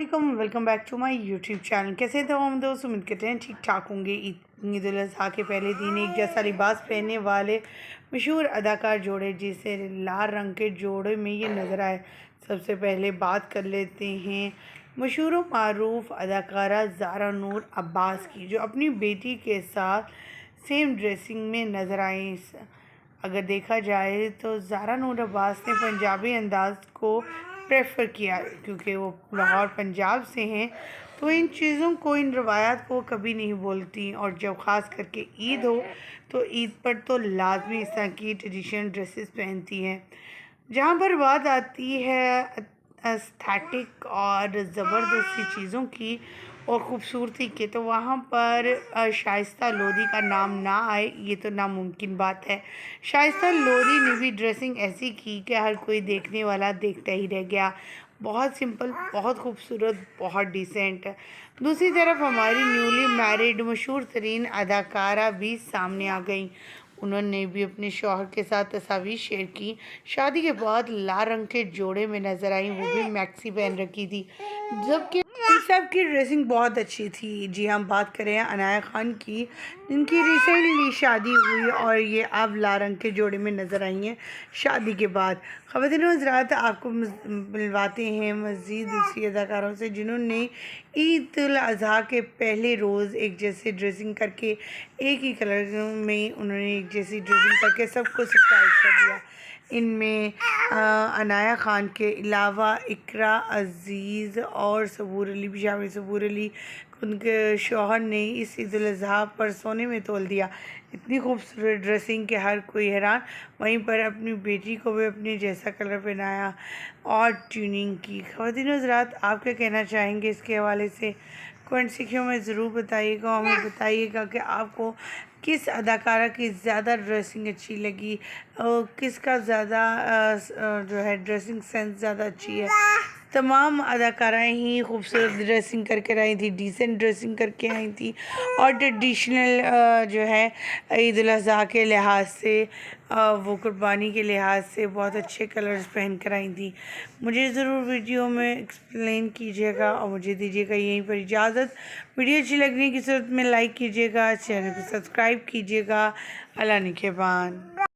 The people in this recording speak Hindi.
Welcome back to my YouTube channel. कैसे थे हम दोस्त? उम्मीद करते हैं ठीक ठाक होंगे। ईद उल अज़हा के पहले दिन एक जैसा लिबास पहनने वाले मशहूर अदाकार जोड़े जिसे लाल रंग के जोड़े में ये नज़र आए। सबसे पहले बात कर लेते हैं मशहूर व मारूफ अदाकारा ज़ारा नूर अब्बास की, जो अपनी बेटी के साथ सेम ड्रेसिंग में नज़र आई। अगर देखा जाए तो ज़ारा नूर अब्बास ने पंजाबी अंदाज़ को प्रेफर किया क्योंकि वो लाहौर पंजाब से हैं, तो इन चीज़ों को, इन रवायात को कभी नहीं बोलती। और जब ख़ास करके ईद हो तो ईद पर तो लाजमी इस तरह की ट्रेडिशनल ड्रेसेस पहनती हैं। जहाँ पर बात आती है एस्थेटिक और ज़बरदस्ती चीज़ों की और ख़ूबसूरती के, तो वहाँ पर शाइस्ता लोधी का नाम ना आए ये तो नामुमकिन बात है। शाइस्ता लोधी ने भी ड्रेसिंग ऐसी की कि हर कोई देखने वाला देखता ही रह गया। बहुत सिंपल, बहुत खूबसूरत, बहुत डिसेंट। दूसरी तरफ हमारी न्यूली मैरिड मशहूर तरीन अदाकारा भी सामने आ गई। उन्होंने भी अपने शौहर के साथ तस्वीर शेयर की। शादी के बाद लाल रंग के जोड़े में नज़र आई, वो भी मैक्सी पहन रखी थी, जबकि इन सब की ड्रेसिंग बहुत अच्छी थी। जी हम बात करें अनाया खान की, इनकी रिसेंटली शादी हुई और ये अब लाल रंग के जोड़े में नज़र आई हैं शादी के बाद। ख़वातीन व हज़रात, आपको मिलवाते हैं मज़ीद दूसरी अदाकारों से जिन्होंने ईद उल अज़हा के पहले रोज़ एक जैसे ड्रेसिंग करके, एक ही कलर में उन्होंने एक जैसी ड्रेसिंग करके सबको सरप्राइज़ कर दिया। इनमें अनाया खान के अलावा इकरा अज़ीज़ और सबूर अली भी शामिल। सबूर अली उनके शौहर ने इस ईद उल अज़हा पर सोने में तोल दिया। इतनी खूबसूरत ड्रेसिंग के हर कोई हैरान। वहीं पर अपनी बेटी को भी अपने जैसा कलर पहनाया और ट्यूनिंग की। ख़वातीन हज़रात, आप क्या कहना चाहेंगे इसके हवाले से? कमेंट सेक्शन में ज़रूर बताइएगा। हमें बताइएगा कि आपको किस अदाकारा की ज़्यादा ड्रेसिंग अच्छी लगी, किसका ज़्यादा जो है ड्रेसिंग सेंस ज़्यादा अच्छी है। तमाम अदाकाराएँ ही खूबसूरत ड्रेसिंग करके आई थी, डिसेंट ड्रेसिंग करके आई थी और ट्रेडिशनल जो है ईद उल अज़हा के लिहाज से, वो कुर्बानी के लिहाज से बहुत अच्छे कलर्स पहन कर आई थी। मुझे ज़रूर वीडियो में एक्सप्लेन कीजिएगा और मुझे दीजिएगा यहीं पर इजाज़त। वीडियो अच्छी लगने की सूरत में लाइक कीजिएगा, चैनल को सब्सक्राइब कीजिएगा। अल्लाह निगहबान।